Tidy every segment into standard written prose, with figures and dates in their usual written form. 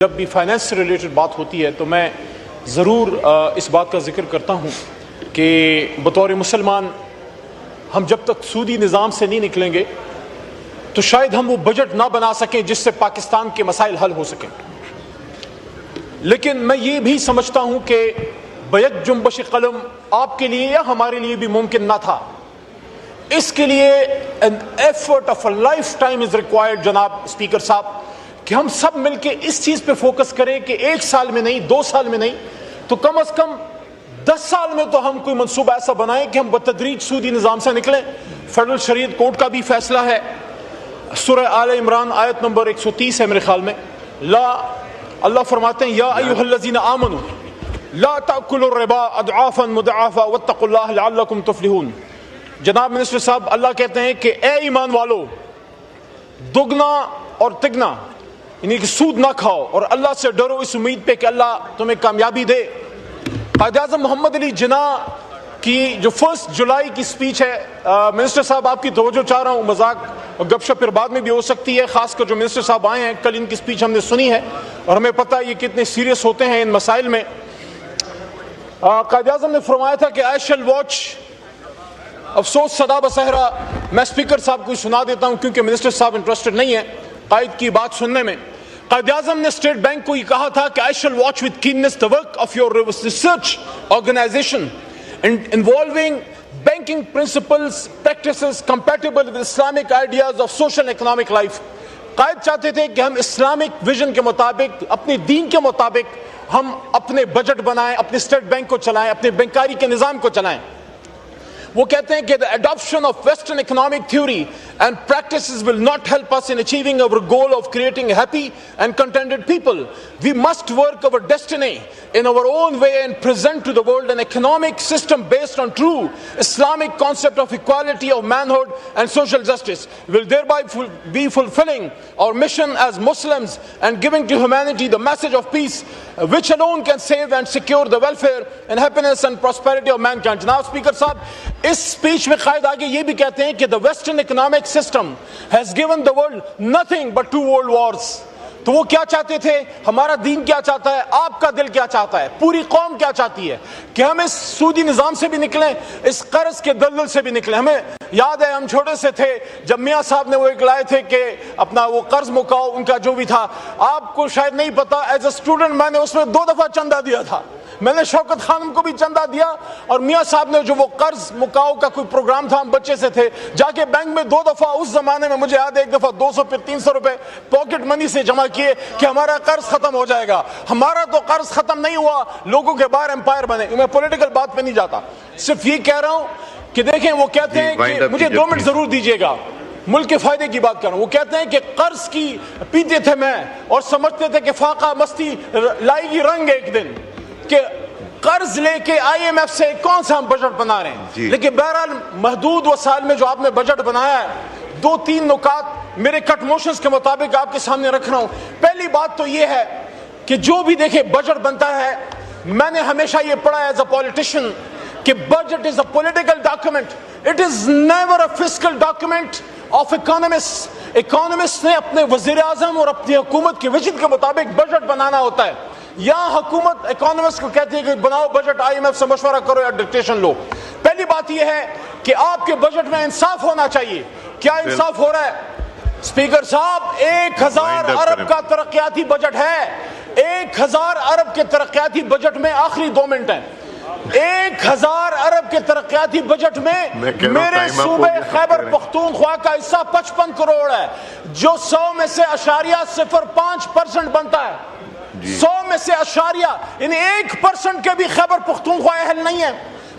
جب بھی فائنانس سے ریلیٹڈ بات ہوتی ہے تو میں ضرور اس بات کا ذکر کرتا ہوں کہ بطور مسلمان ہم جب تک سودی نظام سے نہیں نکلیں گے تو شاید ہم وہ بجٹ نہ بنا سکیں جس سے پاکستان کے مسائل حل ہو سکیں. لیکن میں یہ بھی سمجھتا ہوں کہ بیک جنبش قلم آپ کے لیے یا ہمارے لیے بھی ممکن نہ تھا. اس کے لیے an effort of a lifetime is required جناب اسپیکر صاحب, کہ ہم سب مل کے اس چیز پہ فوکس کریں کہ 1 سال میں نہیں, 2 سال میں نہیں, تو کم از کم 10 سال میں تو ہم کوئی منصوبہ ایسا بنائیں کہ ہم بتدریج سودی نظام سے نکلیں. فیڈرل شریعت کورٹ کا بھی فیصلہ ہے, سورہ آل عمران آیت نمبر 130 ہے میرے خیال میں, اللہ فرماتے ہیں یا ایھا الذین آمنوا لا تأکلوا الربا اضعافا مضاعفا واتقوا اللہ لعلکم تفلحون. جناب منسٹر صاحب, اللہ کہتے ہیں کہ اے ایمان والو, دگنا اور تگنا یعنی کہ سود نہ کھاؤ اور اللہ سے ڈرو اس امید پہ کہ اللہ تمہیں کامیابی دے. قائد اعظم محمد علی جناح کی جو 1 جولائی کی سپیچ ہے, منسٹر صاحب آپ کی توجہ چاہ رہا ہوں, مذاق اور گپ شپ پھر بعد میں بھی ہو سکتی ہے, خاص کر جو منسٹر صاحب آئے ہیں, کل ان کی سپیچ ہم نے سنی ہے اور ہمیں پتہ ہے یہ کتنے سیریس ہوتے ہیں ان مسائل میں. قائد اعظم نے فرمایا تھا کہ آئی شیل واچ, افسوس صدا بصحرا میں اسپیکر صاحب کو سنا دیتا ہوں کیونکہ منسٹر صاحب انٹرسٹڈ نہیں ہیں قائد کی بات سننے میں. قائد اعظم نے اسٹیٹ بینک کو یہ کہا تھا کہ I shall watch with keenness the work of your research organization involving banking principles, practices compatible with Islamic ideas of social and economic life. قائد چاہتے تھے کہ ہم اسلامک ویژن کے مطابق, اپنے دین کے مطابق ہم اپنے بجٹ بنائیں, اپنے اسٹیٹ بینک کو چلائیں, اپنے بینکاری کے نظام کو چلائیں. وہ کہتے ہیں کہ the adoption of Western economic theory and practices will not help us in achieving our goal of creating happy and contented people. We must work our destiny in our own way and present to the world an economic system based on true Islamic concept of equality of manhood and social justice. We will thereby be fulfilling our mission as Muslims and giving to humanity the message of peace, which alone can save and secure the welfare and happiness and prosperity of mankind. جناب speaker صاحب, اس speech میں قائد آگے یہ بھی کہتے ہیں کہ the Western economic system has given the world nothing but 2 world wars. تو وہ کیا چاہتے تھے, ہمارا دین کیا چاہتا ہے, آپ کا دل کیا چاہتا ہے, پوری قوم کیا چاہتی ہے کہ ہم اس سودی نظام سے بھی نکلیں, اس قرض کے دلدل سے بھی نکلیں. ہمیں یاد ہے ہم چھوٹے سے تھے جب میاں صاحب نے وہ ایک لائے تھے کہ اپنا وہ قرض مکاؤ, ان کا جو بھی تھا, آپ کو شاید نہیں پتا, ایز اے اسٹوڈنٹ میں نے اس میں 2 دفعہ چندہ دیا تھا. میں نے شوکت خانم کو بھی چندہ دیا اور میاں صاحب نے جو وہ قرض مکاؤ کا کوئی پروگرام تھا, ہم بچے سے تھے, جا کے بینک میں 2 دفعہ, اس زمانے میں مجھے یاد ہے 1 دفعہ 200 پھر 300 روپے پاکٹ منی سے جمع کیے کہ ہمارا قرض ختم ہو جائے گا. ہمارا تو قرض ختم نہیں ہوا, لوگوں کے باہر امپائر بنے. میں پولیٹیکل بات پہ نہیں جاتا, صرف یہ کہہ رہا ہوں کہ دیکھیں وہ کہتے ہیں کہ مجھے 2 منٹ ضرور دیجیے گا, ملک کے فائدے کی بات کر رہا ہوں. وہ کہتے ہیں کہ قرض کی پیتے تھے میں اور سمجھتے تھے کہ فاقہ مستی لائے گی رنگ ایک دن, کہ قرض لے کے آئی ایم ایف سے کون سا ہم بجٹ بنا رہے ہیں. لیکن بہرحال محدود وسائل میں جو آپ نے بجٹ بنایا ہے, 2-3 نکات میرے کٹ موشنز کے مطابق آپ کے سامنے رکھ رہا ہوں. پہلی بات تو یہ ہے کہ جو بھی دیکھیں بجٹ بنتا ہے, میں نے ہمیشہ یہ پڑھا ایز اے پولیٹیشین کہ budget is a political document, it is never a fiscal document of economist. Economist نے اپنے وزیر اعظم اور اپنی حکومت کے ویژن کے مطابق بجٹ بنانا ہوتا ہے. یہاں حکومت اکانومسٹ کو کہتی ہے کہ بناؤ بجٹ, آئی ایم ایف سے مشورہ کرو یا ڈکٹیشن لو. پہلی بات یہ ہے کہ آپ کے بجٹ میں انصاف ہونا چاہیے. کیا انصاف ہو رہا ہے اسپیکر صاحب؟ 1000 ارب کا ترقیاتی بجٹ ہے. 1000 ارب کے ترقیاتی بجٹ میں آخری 2 منٹ ہیں. 1000 ارب کے ترقیاتی بجٹ میں میرے صوبے خیبر پختونخوا کا حصہ 55 کروڑ ہے, جو 100 میں سے 0.05% بنتا ہے. 100 میں سے اشاریہ یعنی 1% کے بھی خیبر پختونخوا اہل نہیں ہے.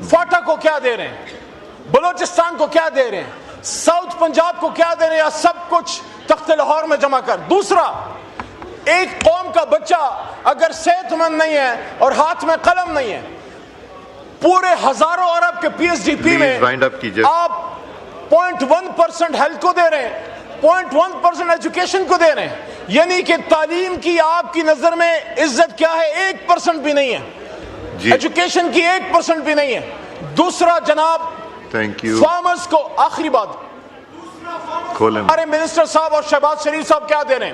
فاٹا کو کیا دے رہے ہیں, بلوچستان کو کیا دے رہے ہیں, ساؤتھ پنجاب کو کیا دے رہے ہیں, یا سب کچھ تخت لاہور میں جمع کر. دوسرا, ایک قوم کا بچہ اگر صحت مند نہیں ہے اور ہاتھ میں قلم نہیں ہے, پورے ہزاروں ارب کے پی ایس ڈی پی میں آپ 0.1% ہیلتھ کو دے رہے ہیں, 0.1% ایجوکیشن کو دے رہے ہیں. یعنی کہ تعلیم کی آپ کی نظر میں عزت کیا ہے, 1% بھی نہیں ہے. ایجوکیشن کی 1% بھی نہیں ہے. دوسرا جناب, فارمرز کو, آخری بات, ہمارے منسٹر صاحب اور شہباز شریف صاحب کیا دے رہے ہیں,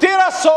1300